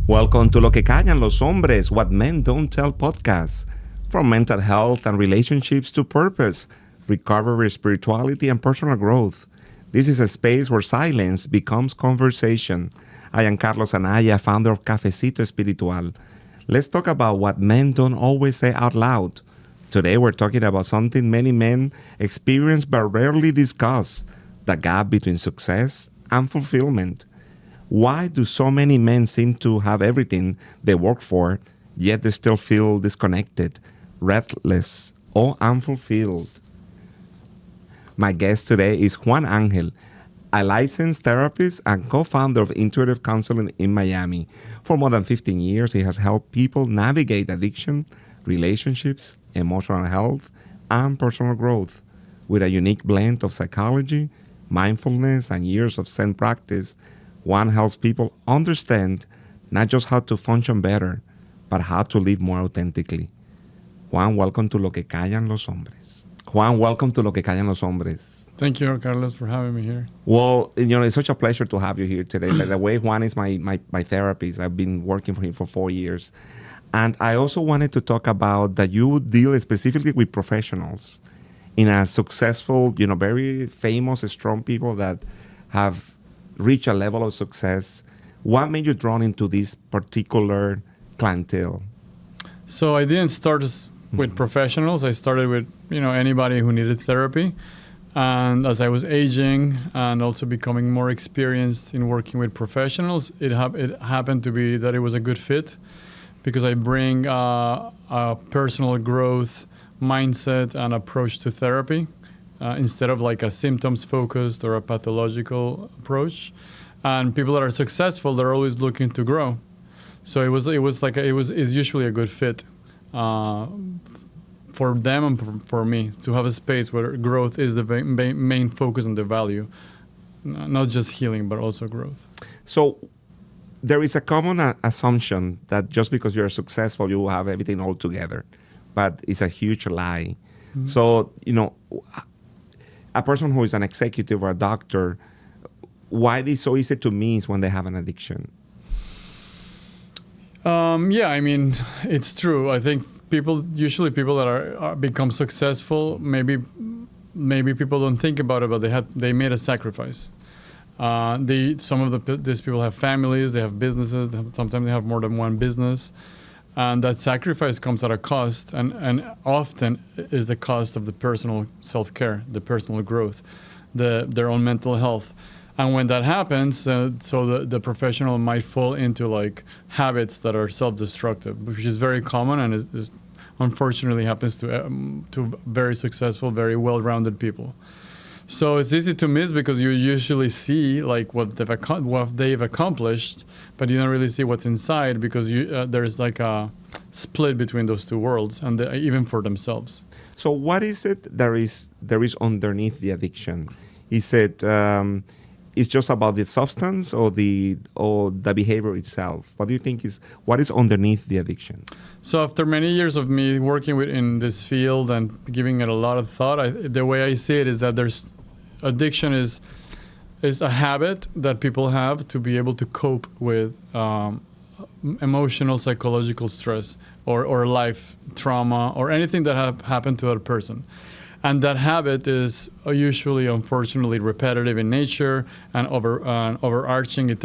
Welcome to Lo que Callan los Hombres, What Men Don't Tell podcast. From mental health and relationships to purpose, recovery, spirituality, and personal growth. This is a space where silence becomes conversation. I am Carlos Anaya, founder of Cafecito Espiritual. Let's talk about what men don't always say out loud. Today we're talking about something many men experience but rarely discuss, the gap between success and fulfillment. Why do so many men seem to have everything they work for, yet they still feel disconnected, restless, or unfulfilled? My guest today is Juan Angel, a licensed therapist and co-founder of Intuitive Counseling in Miami. For more than 15 years, he has helped people navigate addiction, relationships, emotional health, and personal growth. With a unique blend of psychology, mindfulness, and years of Zen practice, Juan helps people understand not just how to function better, but how to live more authentically. Juan, welcome to Lo que Callan los Hombres. Juan, welcome to Lo que Callan los Hombres. Thank you, Carlos, for having me here. Well, it's such a pleasure to have you here today. By the way, Juan is my therapist. I've been working for him for 4 years. And I also wanted to talk about that you deal specifically with professionals in a successful, very famous, strong people that have reach a level of success. What made you drawn into this particular clientele? So I didn't start with professionals. I started with anybody who needed therapy. And as I was aging and also becoming more experienced in working with professionals, it happened to be that it was a good fit because I bring a personal growth mindset and approach to therapy. Instead of like a symptoms-focused or a pathological approach. And people that are successful, they're always looking to grow. So it's usually a good fit for them and for me to have a space where growth is the main focus and the value, not just healing, but also growth. So there is a common assumption that just because you're successful, you will have everything all together. But it's a huge lie. Mm-hmm. So, a person who is an executive or a doctor, why it is so easy to miss when they have an addiction? It's true. I think usually people that are become successful, maybe people don't think about it, but they made a sacrifice. These people have families, they have businesses, sometimes they have more than one business. And that sacrifice comes at a cost, and often is the cost of the personal self-care, the personal growth, their own mental health. And when that happens, so the professional might fall into like habits that are self-destructive, which is very common and is unfortunately happens to very successful, very well-rounded people. So it's easy to miss because you usually see like what they've accomplished, but you don't really see what's inside because there's like a split between those two worlds, and even for themselves. So what is it there is underneath the addiction? Is it it's just about the substance or the behavior itself? What do you think what is underneath the addiction? So after many years of me working in this field and giving it a lot of thought, the way I see it is that addiction is a habit that people have to be able to cope with emotional, psychological stress or life trauma or anything that happened to a person. And that habit is usually, unfortunately, repetitive in nature and overarching. It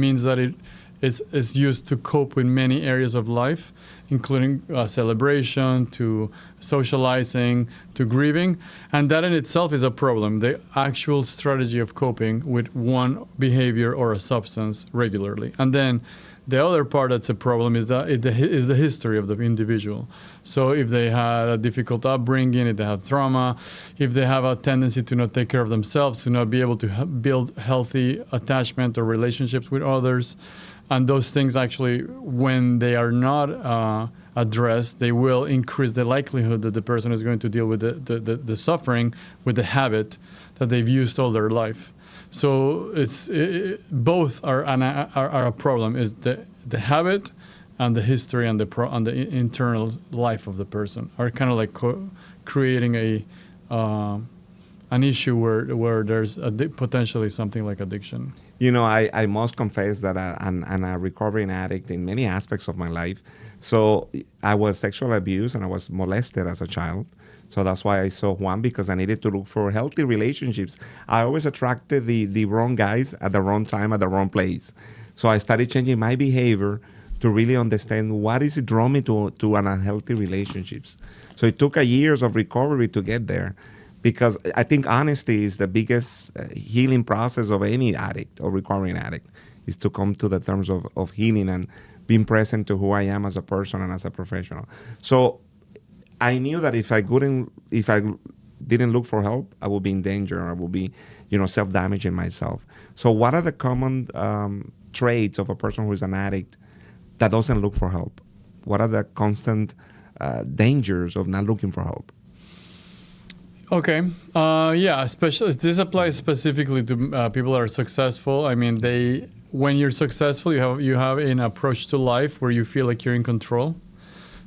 means that it is used to cope with many areas of life, including celebration, to socializing, to grieving. And that in itself is a problem, the actual strategy of coping with one behavior or a substance regularly. And then the other part that's a problem is that is the history of the individual. So if they had a difficult upbringing, if they have trauma, if they have a tendency to not take care of themselves, to not be able to build healthy attachment or relationships with others, and those things actually, when they are not addressed, they will increase the likelihood that the person is going to deal with the suffering with the habit that they've used all their life. So both are a problem. Is the habit and the history and the internal life of the person are kind of like creating an issue where there's potentially something like addiction. I must confess that I'm a recovering addict in many aspects of my life. So I was sexually abused and I was molested as a child. So that's why I saw Juan, because I needed to look for healthy relationships. I always attracted the wrong guys at the wrong time, at the wrong place. So I started changing my behavior to really understand what is it drawn me to an unhealthy relationships. So it took a years of recovery to get there, because I think honesty is the biggest healing process of any addict or recovering addict, is to come to the terms of healing and being present to who I am as a person and as a professional. So I knew that if I didn't look for help, I would be in danger. I would be, self-damaging myself. So what are the common traits of a person who is an addict that doesn't look for help? What are the constant dangers of not looking for help? Okay. Yeah. Especially this applies specifically to people that are successful. I mean, when you're successful, you have an approach to life where you feel like you're in control.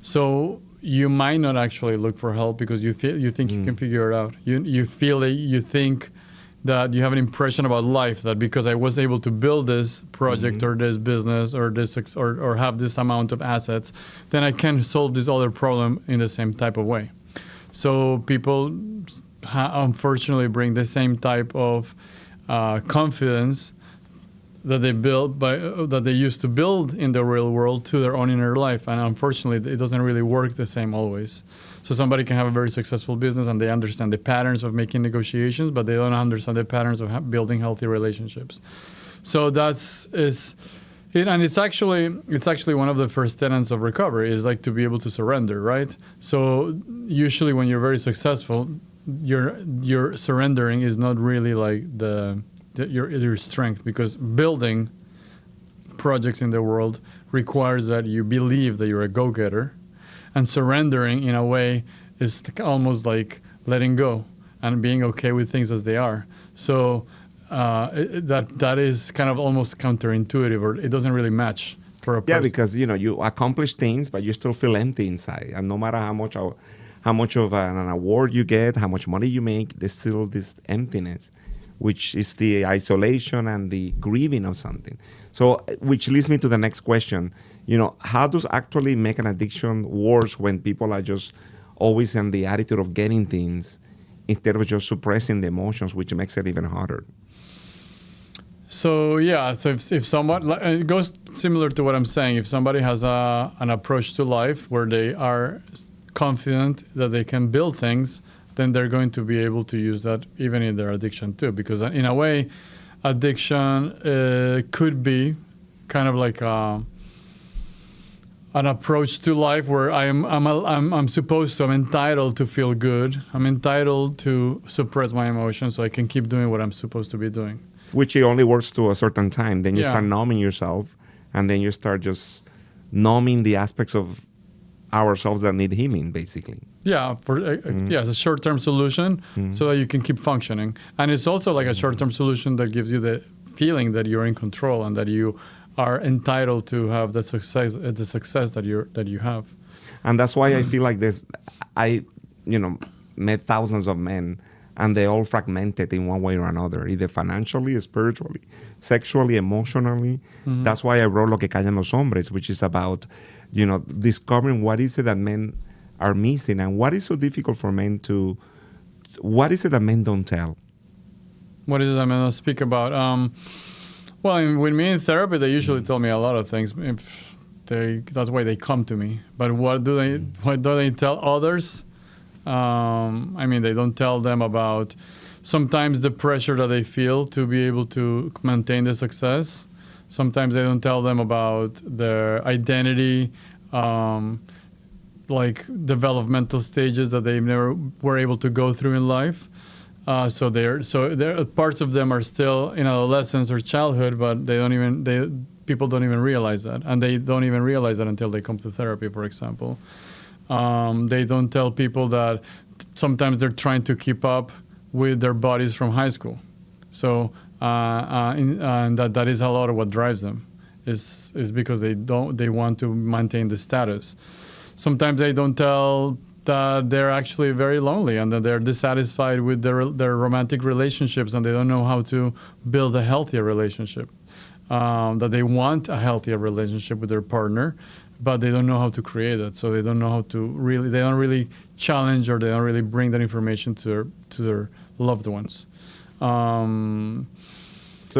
So you might not actually look for help because you think you can figure it out. You think that you have an impression about life that because I was able to build this project or this business or this or have this amount of assets, then I can solve this other problem in the same type of way. So people unfortunately bring the same type of confidence that they used to build in the real world to their own inner life, and unfortunately, it doesn't really work the same always. So somebody can have a very successful business and they understand the patterns of making negotiations, but they don't understand the patterns of building healthy relationships. So and it's actually one of the first tenets of recovery is like to be able to surrender, right? So usually when you're very successful, your surrendering is not really like your strength, because building projects in the world requires that you believe that you're a go-getter, and surrendering in a way is almost like letting go and being okay with things as they are. So that is kind of almost counterintuitive, or it doesn't really match for a person. Yeah, because you accomplish things, but you still feel empty inside, and no matter how much of an award you get, how much money you make, there's still this emptiness, which is the isolation and the grieving of something. So, which leads me to the next question. How does actually make an addiction worse when people are just always in the attitude of getting things instead of just suppressing the emotions, which makes it even harder? So yeah, so if someone, it goes similar to what I'm saying. If somebody has an approach to life where they are confident that they can build things, then they're going to be able to use that even in their addiction too. Because in a way, addiction could be kind of like an approach to life where I'm entitled to feel good. I'm entitled to suppress my emotions so I can keep doing what I'm supposed to be doing. Which it only works to a certain time. Then you start numbing yourself, and then you start just numbing the aspects of ourselves that need healing, basically. Yeah, it's a short-term solution so that you can keep functioning. And it's also like a short-term solution that gives you the feeling that you're in control and that you are entitled to have the success that you have. And that's why I feel like I met thousands of men, and they all fragmented in one way or another, either financially, spiritually, sexually, emotionally. That's why I wrote Lo que Callan los Hombres, which is about, discovering what is it that men are missing and what is so difficult for men what is it that men don't tell? What is it that men don't speak about? Well, with me in therapy, they usually tell me a lot of things. That's why they come to me. But what do they tell others? They don't tell them about sometimes the pressure that they feel to be able to maintain the success. Sometimes they don't tell them about their identity, like developmental stages that they never were able to go through in life. So parts of them are still in adolescence or childhood, but people don't even realize that, and they don't even realize that until they come to therapy, for example. They don't tell people that sometimes they're trying to keep up with their buddies from high school. So and that is a lot of what drives them is because they want to maintain the status. Sometimes they don't tell that they're actually very lonely and that they're dissatisfied with their romantic relationships and they don't know how to build a healthier relationship. That they want a healthier relationship with their partner, but they don't know how to create it. So they don't know how to really, they don't really challenge or they don't really bring that information to their loved ones. So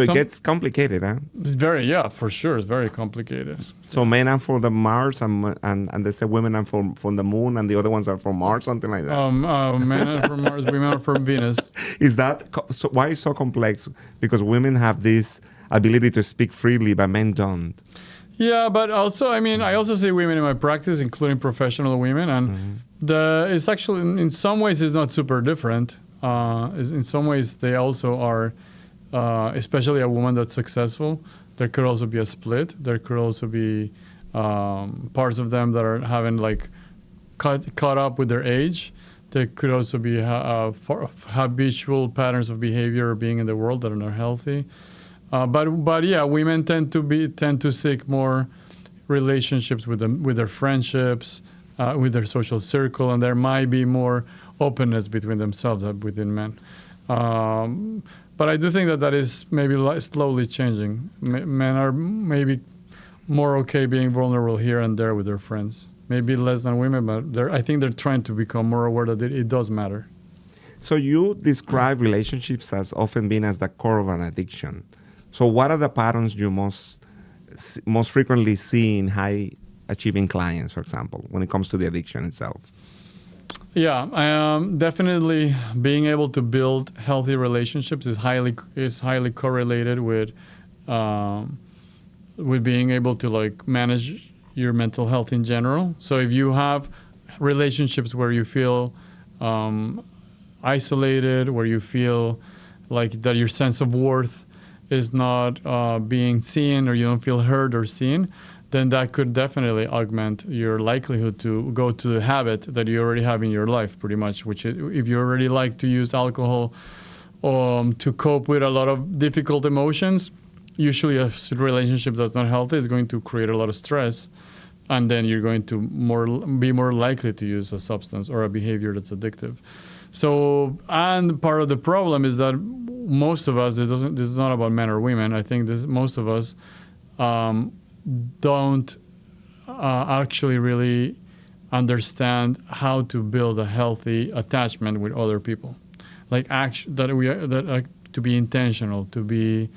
it gets complicated, huh? It's very, yeah, for sure. It's very complicated. So men are for the Mars, and they say women are from the moon, and the other ones are from Mars, something like that. Men are from Mars, women are from Venus. Is that so? Why is it so complex? Because women have this ability to speak freely, but men don't. Yeah, but also, I mean, I also see women in my practice, including professional women, and it's actually, in some ways, it's not super different. In some ways, they also are, especially a woman that's successful. There could also be a split. There could also be parts of them that are having like caught up with their age. There could also be habitual patterns of behavior or being in the world that are not healthy. But yeah, women tend to seek more relationships with their friendships, with their social circle, and there might be more openness between themselves than within men. But I do think that is maybe slowly changing. Men are maybe more okay being vulnerable here and there with their friends. Maybe less than women, but I think they're trying to become more aware that it does matter. So you describe relationships as often being as the core of an addiction. So what are the patterns you most frequently see in high-achieving clients, for example, when it comes to the addiction itself? Yeah, definitely being able to build healthy relationships is highly correlated with being able to like manage your mental health in general. So if you have relationships where you feel isolated, where you feel like that your sense of worth is not being seen, or you don't feel heard or seen, then that could definitely augment your likelihood to go to the habit that you already have in your life, pretty much, which is, if you already like to use alcohol to cope with a lot of difficult emotions, usually a relationship that's not healthy is going to create a lot of stress, and then you're going to be more likely to use a substance or a behavior that's addictive. So, and part of the problem is that most of us, this is not about men or women, I think most of us don't actually really understand how to build a healthy attachment with other people. Like to be intentional, to be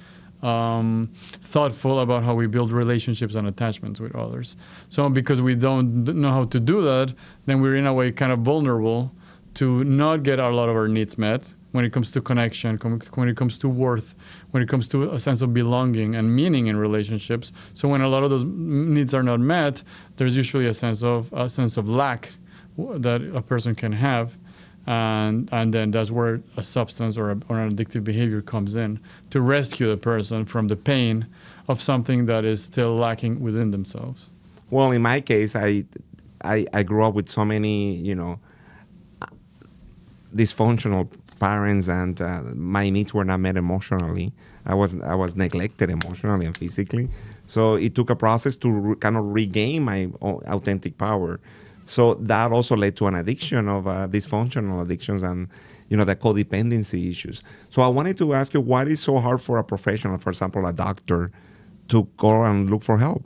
thoughtful about how we build relationships and attachments with others. So because we don't know how to do that, then we're in a way kind of vulnerable to not get a lot of our needs met when it comes to connection, when it comes to worth, when it comes to a sense of belonging and meaning in relationships. So when a lot of those needs are not met, there's usually a sense of lack that a person can have. And then that's where a substance or an addictive behavior comes in to rescue the person from the pain of something that is still lacking within themselves. Well, in my case, I grew up with so many, dysfunctional parents, and my needs were not met emotionally. I was neglected emotionally and physically. So it took a process to kind of regain my authentic power. So that also led to an addiction of dysfunctional addictions and, the codependency issues. So I wanted to ask you, why is it so hard for a professional, for example, a doctor, to go and look for help?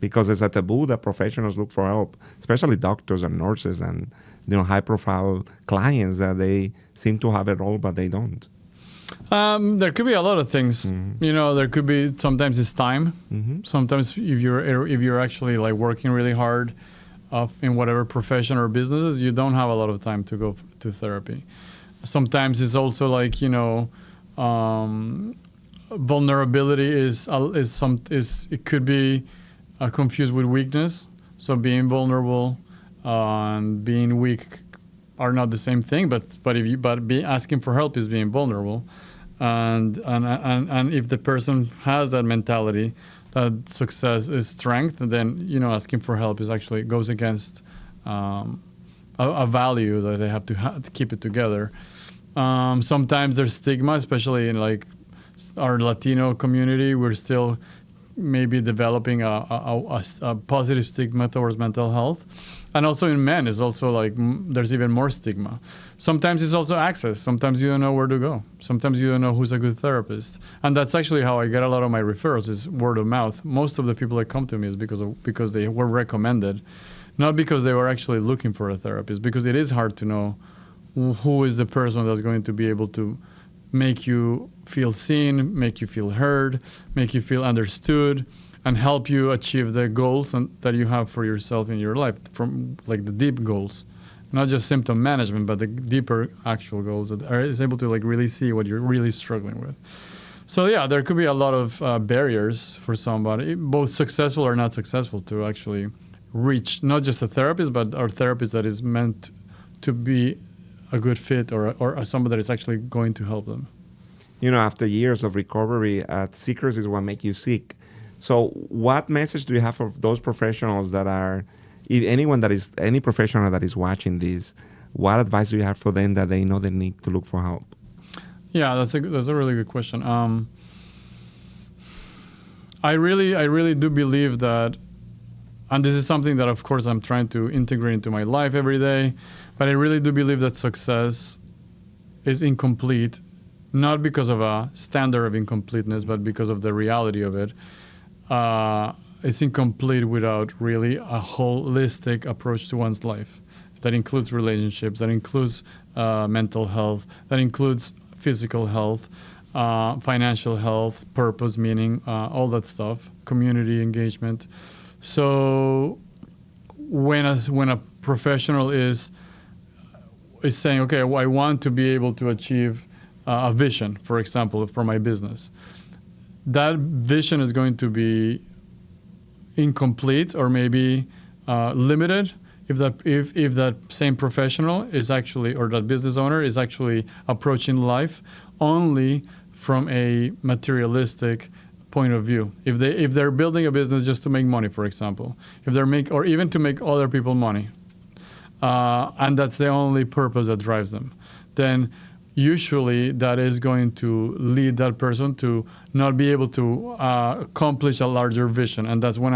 Because it's a taboo that professionals look for help, especially doctors and nurses and, high-profile clients that they seem to have it all, but they don't. There could be a lot of things. Mm-hmm. There could be, sometimes it's time. Mm-hmm. Sometimes if you're actually like working really hard in whatever profession or businesses, you don't have a lot of time to go to therapy. Sometimes it's also like, vulnerability it could be confused with weakness. So being vulnerable and being weak are not the same thing, but asking for help is being vulnerable, and if the person has that mentality that success is strength, then asking for help goes against a value that they have to keep it together. Sometimes there's stigma, especially in like our Latino community. We're still maybe developing a positive stigma towards mental health. And also in men, is also like there's even more stigma. Sometimes it's also access. Sometimes you don't know where to go. Sometimes you don't know who's a good therapist. And that's actually how I get a lot of my referrals, is word of mouth. Most of the people that come to me is because they were recommended, not because they were actually looking for a therapist, because it is hard to know who is the person that's going to be able to make you feel seen, make you feel heard, make you feel understood, and help you achieve the goals that you have for yourself in your life, from like the deep goals, not just symptom management, but the deeper actual goals that is able to like really see what you're really struggling with. So yeah, there could be a lot of barriers for somebody, both successful or not successful, to actually reach not just a therapist, but our therapist that is meant to be a good fit, or somebody that is actually going to help them. After years of recovery, seekers is what make you sick. So what message do you have for those professionals that are, any professional that is watching this, what advice do you have for them that they know they need to look for help? Yeah, that's a really good question. I really do believe that, and this is something that of course I'm trying to integrate into my life every day, but I really do believe that success is incomplete, not because of a standard of incompleteness, but because of the reality of it. It's incomplete without really a holistic approach to one's life. That includes relationships, that includes mental health, that includes physical health, financial health, purpose, meaning, all that stuff, community engagement. So when a professional is saying, okay, well, I want to be able to achieve a vision, for example, for my business, that vision is going to be incomplete or maybe limited if that same professional is actually, or that business owner is actually approaching life only from a materialistic point of view. If they're building a business just to make money, for example, or even to make other people money, and that's the only purpose that drives them, then usually that is going to lead that person to not be able to accomplish a larger vision, and that's when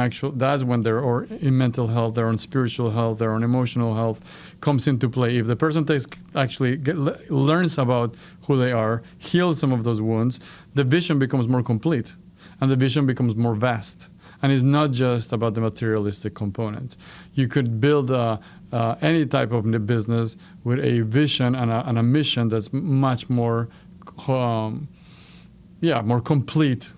their or in mental health, their own spiritual health, their own emotional health comes into play. If the person learns about who they are, heals some of those wounds, the vision becomes more complete, and the vision becomes more vast. And it's not just about the materialistic component. You could build any type of business with a vision and a mission that's much more, more complete,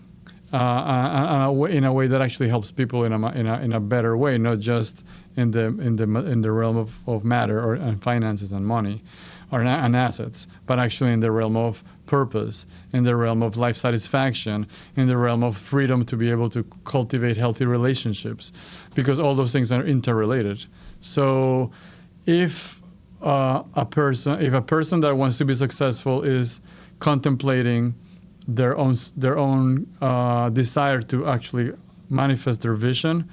in a way that actually helps people in a better way, not just in the realm of matter and finances and money, and assets, but actually in the realm of purpose, in the realm of life satisfaction, in the realm of freedom to be able to cultivate healthy relationships, because all those things are interrelated. So if a person that wants to be successful is contemplating their own desire to actually manifest their vision,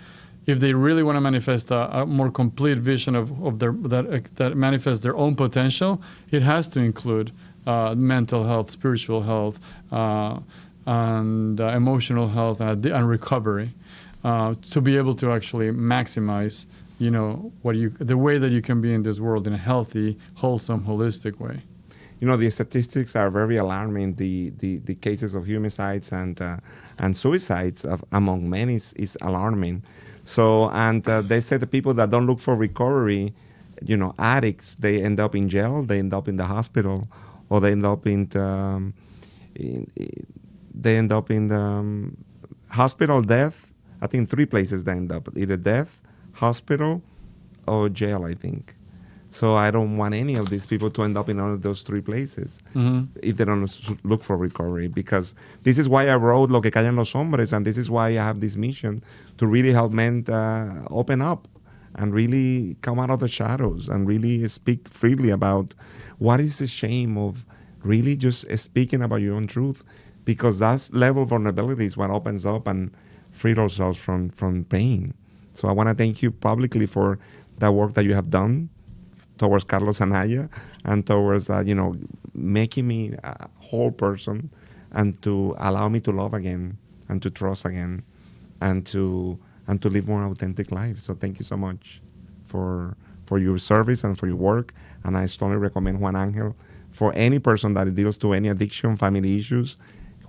if they really want to manifest a more complete vision of that manifests their own potential, it has to include mental health, spiritual health, and emotional health and recovery, to be able to actually maximize, the way that you can be in this world in a healthy, wholesome, holistic way. The statistics are very alarming. The cases of homicides and suicides among men is alarming. So, and they say the people that don't look for recovery, addicts, they end up in jail, they end up in the hospital, or they end up in the hospital, death. I think 3 places they end up, either death, hospital, or jail, I think. So I don't want any of these people to end up in one of those 3 places, if they don't look for recovery. Because this is why I wrote Lo que callan los hombres, and this is why I have this mission to really help men open up and really come out of the shadows and really speak freely about what is the shame of really just speaking about your own truth, because that level of vulnerability is what opens up and frees ourselves from pain. So I want to thank you publicly for the work that you have done towards Carlos Anaya and towards, making me a whole person and to allow me to love again and to trust again and to live more authentic lives. So thank you so much for your service and for your work. And I strongly recommend Juan Angel for any person that deals to any addiction, family issues.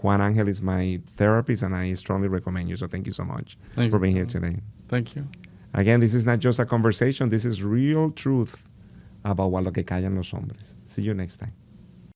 Juan Angel is my therapist, and I strongly recommend you. So thank you so much for being here today. Thank you. Again, this is not just a conversation. This is real truth about what lo que callan los hombres. See you next time.